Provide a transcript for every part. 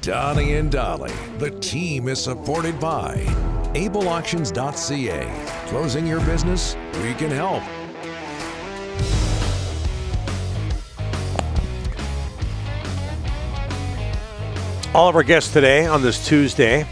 Donnie and Dolly. The team is supported by ableauctions.ca. Closing your business? We can help. All of our guests today on this Tuesday,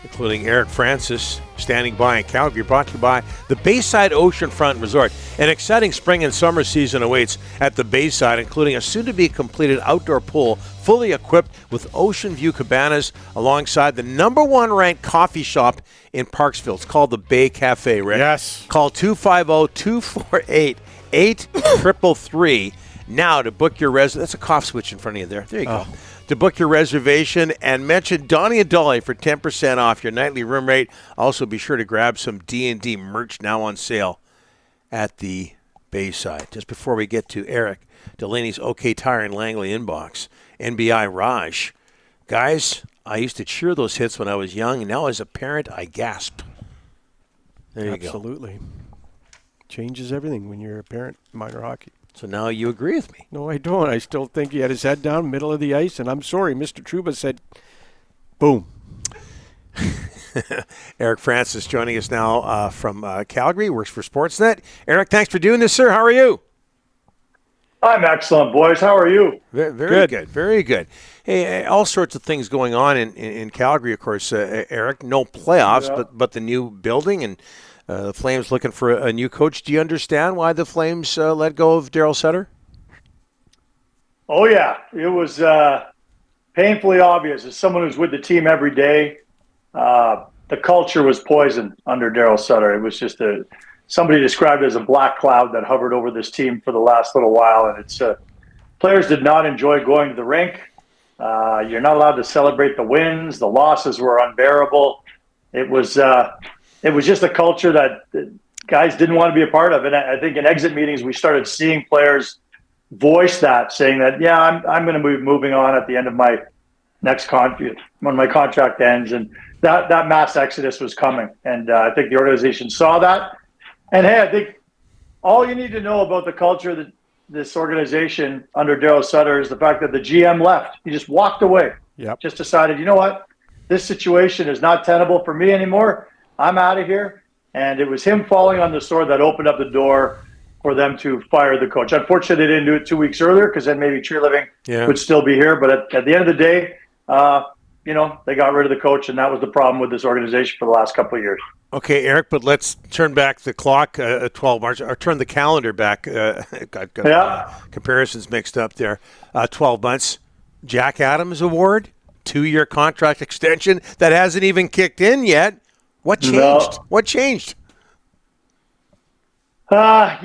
including Eric Francis, standing by in Calgary, brought to you by the Bayside Oceanfront Resort. An exciting spring and summer season awaits at the Bayside, including a soon-to-be-completed outdoor pool, fully equipped with ocean view cabanas, alongside the #1 ranked coffee shop in Parksville. It's called the Bay Cafe, Rick. Yes. Call 250-248-8333 now to book your That's a cough switch in front of you there. There you go. To book your reservation and mention Donnie and Dolly for 10% off your nightly room rate. Also, be sure to grab some D&D merch now on sale at the Bayside. Just before we get to Eric Delaney's OK Tire and Langley inbox, NBI Raj. Guys, I used to cheer those hits when I was young, and now as a parent, I gasp. There you go. Absolutely. Changes everything when you're a parent in minor hockey. So now you agree with me. No, I don't. I still think he had his head down, middle of the ice, and I'm sorry, Mr. Trouba said, boom. Eric Francis joining us now from Calgary, works for Sportsnet. Eric, thanks for doing this, sir. How are you? I'm excellent, boys. How are you? Very good. Very good. Hey, all sorts of things going on in Calgary, of course, Eric. No playoffs, Yeah. but the new building and the Flames looking for a new coach. Do you understand why the Flames let go of Darryl Sutter? Oh, yeah. It was painfully obvious. As someone who's with the team every day, the culture was poisoned under Darryl Sutter. It was just somebody described it as a black cloud that hovered over this team for the last little while. And it's players did not enjoy going to the rink. You're not allowed to celebrate the wins. The losses were unbearable. It was just a culture that guys didn't want to be a part of. And I think in exit meetings, we started seeing players voice that, saying that, yeah, I'm going to be moving on at the end of my next contract, when my contract ends. And that mass exodus was coming. And I think the organization saw that. And, hey, I think all you need to know about the culture of this organization under Darryl Sutter is the fact that the GM left. He just walked away. Yep. Just decided, you know what? This situation is not tenable for me anymore. I'm out of here. And it was him falling on the sword that opened up the door for them to fire the coach. Unfortunately, they didn't do it 2 weeks earlier, because then maybe Cheerleading would still be here. But at the end of the day, they got rid of the coach, and that was the problem with this organization for the last couple of years. Okay, Eric, but let's turn back the clock 12 March, or turn the calendar back. Got comparisons mixed up there. 12 months. Jack Adams Award, 2-year contract extension that hasn't even kicked in yet. What changed? No. What changed? Don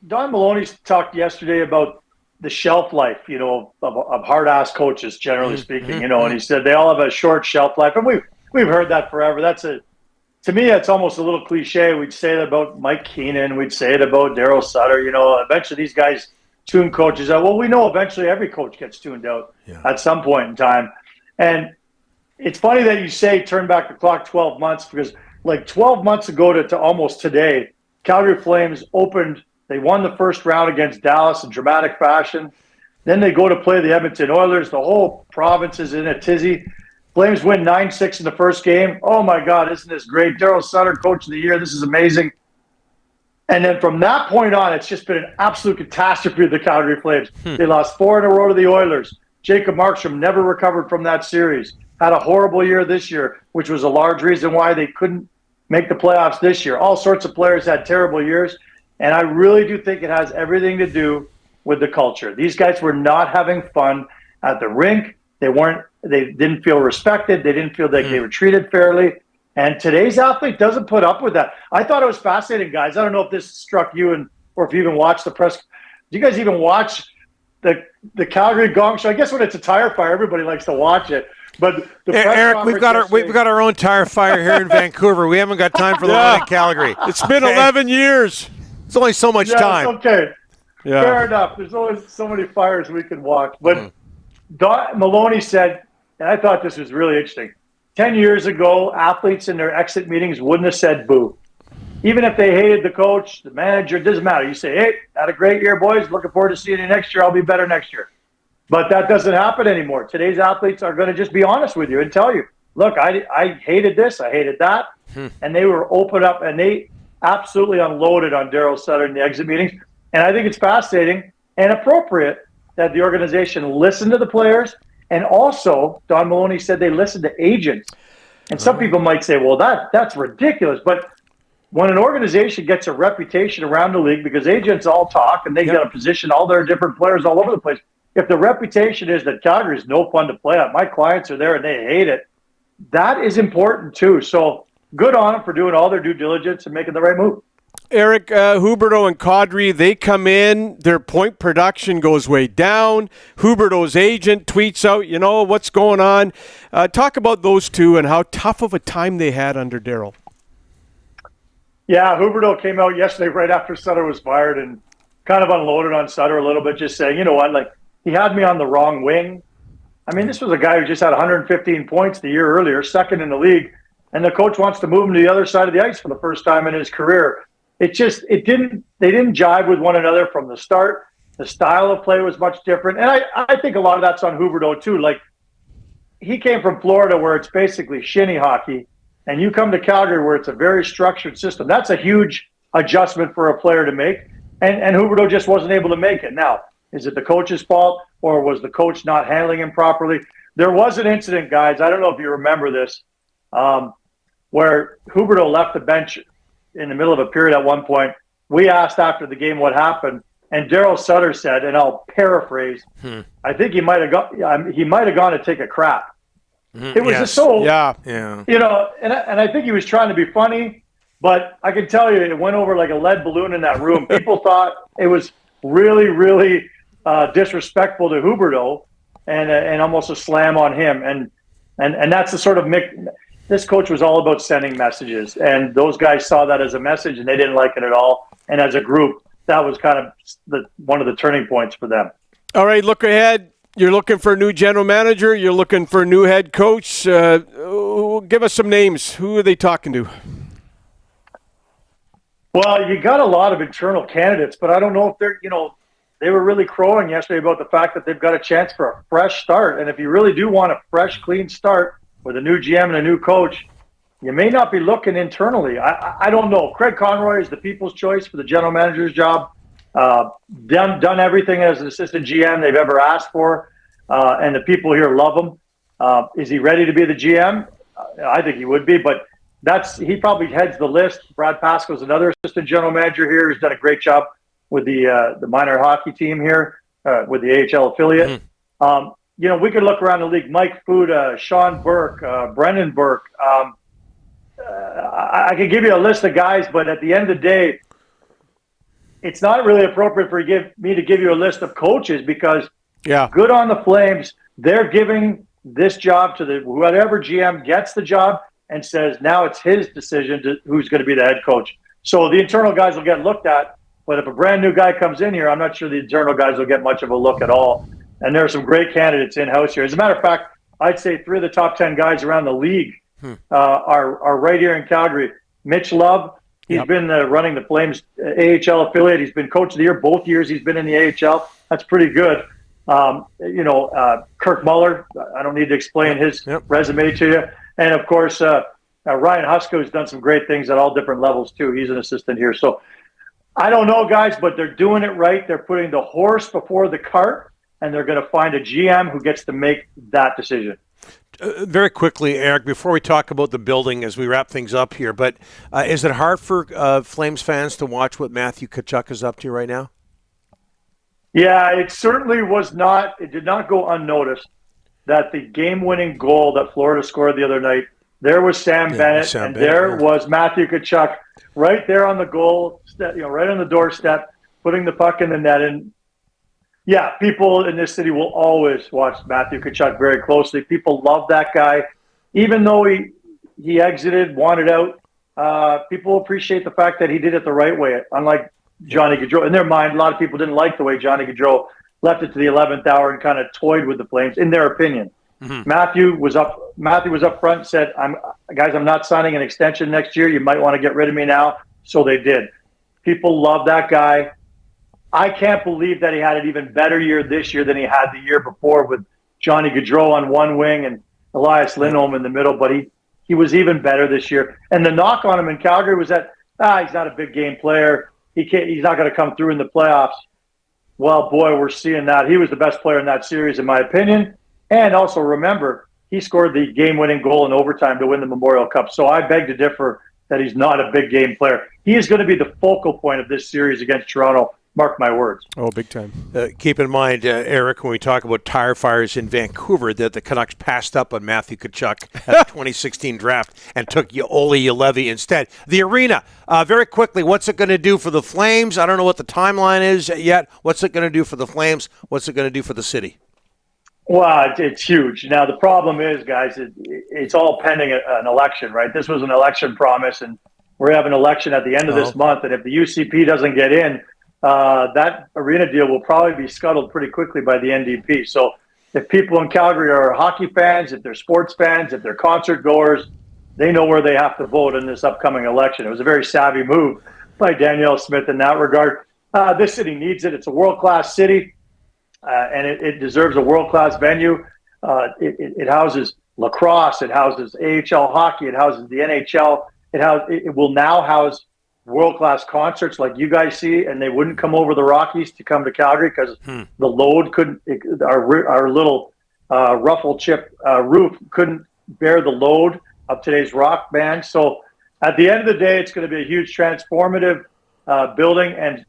Maloney talked yesterday about the shelf life, of hard-ass coaches, generally speaking, and he said they all have a short shelf life. And we've heard that forever. To me, it's almost a little cliche. We'd say that about Mike Keenan. We'd say it about Darryl Sutter. Eventually these guys tune coaches out. Well, we know eventually every coach gets tuned out at some point in time. And it's funny that you say turn back the clock 12 months, because like 12 months ago to almost today, Calgary Flames opened. They won the first round against Dallas in dramatic fashion. Then they go to play the Edmonton Oilers. The whole province is in a tizzy. Flames win 9-6 in the first game. Oh, my God, isn't this great? Darryl Sutter, Coach of the Year. This is amazing. And then from that point on, it's just been an absolute catastrophe of the Calgary Flames. They lost 4 in a row to the Oilers. Jacob Markstrom never recovered from that series. Had a horrible year this year, which was a large reason why they couldn't make the playoffs this year. All sorts of players had terrible years. And I really do think it has everything to do with the culture. These guys were not having fun at the rink. They didn't feel respected. They didn't feel like they were treated fairly. And today's athlete doesn't put up with that. I thought it was fascinating, guys. I don't know if this struck you or if you even watched the press. Do you guys even watch the Calgary Gong Show? I guess when it's a tire fire, everybody likes to watch it. But Eric, we've got our own tire fire here in Vancouver. We haven't got time for the one in Calgary. It's been 11 years. It's only so much time. It's okay. Yeah. Fair enough. There's only so many fires we can watch. But Don Maloney said, and I thought this was really interesting, 10 years ago, athletes in their exit meetings wouldn't have said boo. Even if they hated the coach, the manager, it doesn't matter. You say, hey, had a great year, boys. Looking forward to seeing you next year. I'll be better next year. But that doesn't happen anymore. Today's athletes are going to just be honest with you and tell you, look, I hated this, I hated that. And they were open up, and they absolutely unloaded on Darryl Sutter in the exit meetings. And I think it's fascinating and appropriate that the organization listened to the players. And also, Don Maloney said they listened to agents. And some people might say, well, that's ridiculous. But when an organization gets a reputation around the league, because agents all talk and they get a position, all their different players all over the place. If the reputation is that Calgary is no fun to play at, my clients are there and they hate it, that is important too. So good on them for doing all their due diligence and making the right move. Eric, Huberdeau and Kadri, they come in, their point production goes way down. Huberdeau's agent tweets out, what's going on. Talk about those two and how tough of a time they had under Darryl. Yeah, Huberdeau came out yesterday right after Sutter was fired and kind of unloaded on Sutter a little bit, just saying, you know what, like, he had me on the wrong wing. I mean, this was a guy who just had 115 points the year earlier, second in the league, and the coach wants to move him to the other side of the ice for the first time in his career. They didn't jive with one another from the start. The style of play was much different. And I think a lot of that's on Huberdeau too. Like, he came from Florida where it's basically shinny hockey, and you come to Calgary where it's a very structured system. That's a huge adjustment for a player to make. And Huberdeau just wasn't able to make it. Now, is it the coach's fault, or was the coach not handling him properly? There was an incident, guys, I don't know if you remember this, where Huberdeau left the bench in the middle of a period at one point. We asked after the game what happened, and Darryl Sutter said, and I'll paraphrase, I think he might have gone to take a crap. It was just so, and I think he was trying to be funny, but I can tell you it went over like a lead balloon in that room. People thought it was really, really disrespectful to Huberdeau and almost a slam on him. And that's the sort of this coach was all about sending messages, and those guys saw that as a message and they didn't like it at all. And as a group, that was kind of one of the turning points for them. All right, look ahead. You're looking for a new general manager. You're looking for a new head coach. Give us some names. Who are they talking to? Well, you got a lot of internal candidates, but I don't know if they were really crowing yesterday about the fact that they've got a chance for a fresh start. And if you really do want a fresh, clean start with a new GM and a new coach, you may not be looking internally. I don't know. Craig Conroy is the people's choice for the general manager's job. Done everything as an assistant GM they've ever asked for, and the people here love him. Is he ready to be the GM? I think he would be, but he probably heads the list. Brad Pascal's another assistant general manager here who's done a great job with the minor hockey team here, with the AHL affiliate. We could look around the league. Mike Fuda, Sean Burke, Brendan Burke. I could give you a list of guys, but at the end of the day, it's not really appropriate for me to give you a list of coaches because good on the Flames. They're giving this job to whatever GM gets the job and says now it's his decision to who's going to be the head coach. So the internal guys will get looked at, but if a brand new guy comes in here, I'm not sure the internal guys will get much of a look at all. And there are some great candidates in-house here. As a matter of fact, I'd say 3 of the top 10 guys around the league are right here in Calgary. Mitch Love, he's been running the Flames AHL affiliate. He's been coach of the year both years he's been in the AHL. That's pretty good. Kirk Muller, I don't need to explain his resume to you. And, of course, Ryan Husko has done some great things at all different levels, too. He's an assistant here. So I don't know, guys, but they're doing it right. They're putting the horse before the cart, and they're going to find a GM who gets to make that decision. Very quickly, Eric, before we talk about the building as we wrap things up here, but is it hard for Flames fans to watch what Matthew Tkachuk is up to right now? Yeah, it certainly was not. It did not go unnoticed that the game-winning goal that Florida scored the other night, there was Sam Bennett, there was Matthew Tkachuk right there on the goal, right on the doorstep, putting the puck in the net. And yeah, people in this city will always watch Matthew Tkachuk very closely. People love that guy. Even though he exited, wanted out, people appreciate the fact that he did it the right way, unlike Johnny Gaudreau. In their mind, a lot of people didn't like the way Johnny Gaudreau left it to the 11th hour and kind of toyed with the Flames, in their opinion. Matthew was up front and said, I'm not signing an extension next year. You might want to get rid of me now. So they did. People love that guy. I can't believe that he had an even better year this year than he had the year before with Johnny Gaudreau on one wing and Elias Lindholm in the middle. But he was even better this year. And the knock on him in Calgary was that he's not a big game player. He's not going to come through in the playoffs. Well, boy, we're seeing that. He was the best player in that series, in my opinion. And also remember, he scored the game-winning goal in overtime to win the Memorial Cup. So I beg to differ that he's not a big game player. He is going to be the focal point of this series against Toronto. Mark my words. Oh, big time. Keep in mind, Eric, when we talk about tire fires in Vancouver, that the Canucks passed up on Matthew Tkachuk at the 2016 draft and took Olli Juolevi instead. The arena, very quickly, what's it going to do for the Flames? I don't know what the timeline is yet. What's it going to do for the Flames? What's it going to do for the city? Well, it's huge. Now, the problem is, guys, it's all pending an election, right? This was an election promise, and we're having an election at the end of this month, and if the UCP doesn't get in, that arena deal will probably be scuttled pretty quickly by the NDP. So if people in Calgary are hockey fans, if they're sports fans, if they're concert goers, they know where they have to vote in this upcoming election. It was a very savvy move by Danielle Smith in that regard. This city needs it. It's a world-class city, and it deserves a world-class venue. It houses lacrosse. It houses AHL hockey. It houses the NHL. It will now house world-class concerts like you guys see, and they wouldn't come over the Rockies to come to Calgary because the load couldn't. Our little ruffle chip roof couldn't bear the load of today's rock band. So at the end of the day, it's going to be a huge transformative building and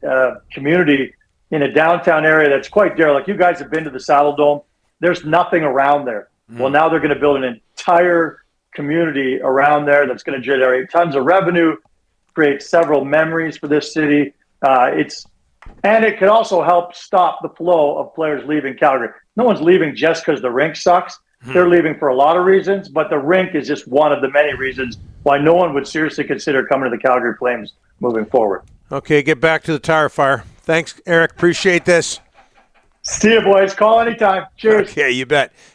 community in a downtown area that's quite derelict. You guys have been to the Saddle Dome. There's nothing around there. Well, now they're going to build an entire community around there that's going to generate tons of revenue, create several memories for this city. And it could also help stop the flow of players leaving Calgary. No one's leaving just because the rink sucks. They're leaving for a lot of reasons, but the rink is just one of the many reasons why no one would seriously consider coming to the Calgary Flames moving forward. Okay, get back to the tire fire. Thanks, Eric. Appreciate this. See you, boys. Call anytime. Cheers. Okay, you bet.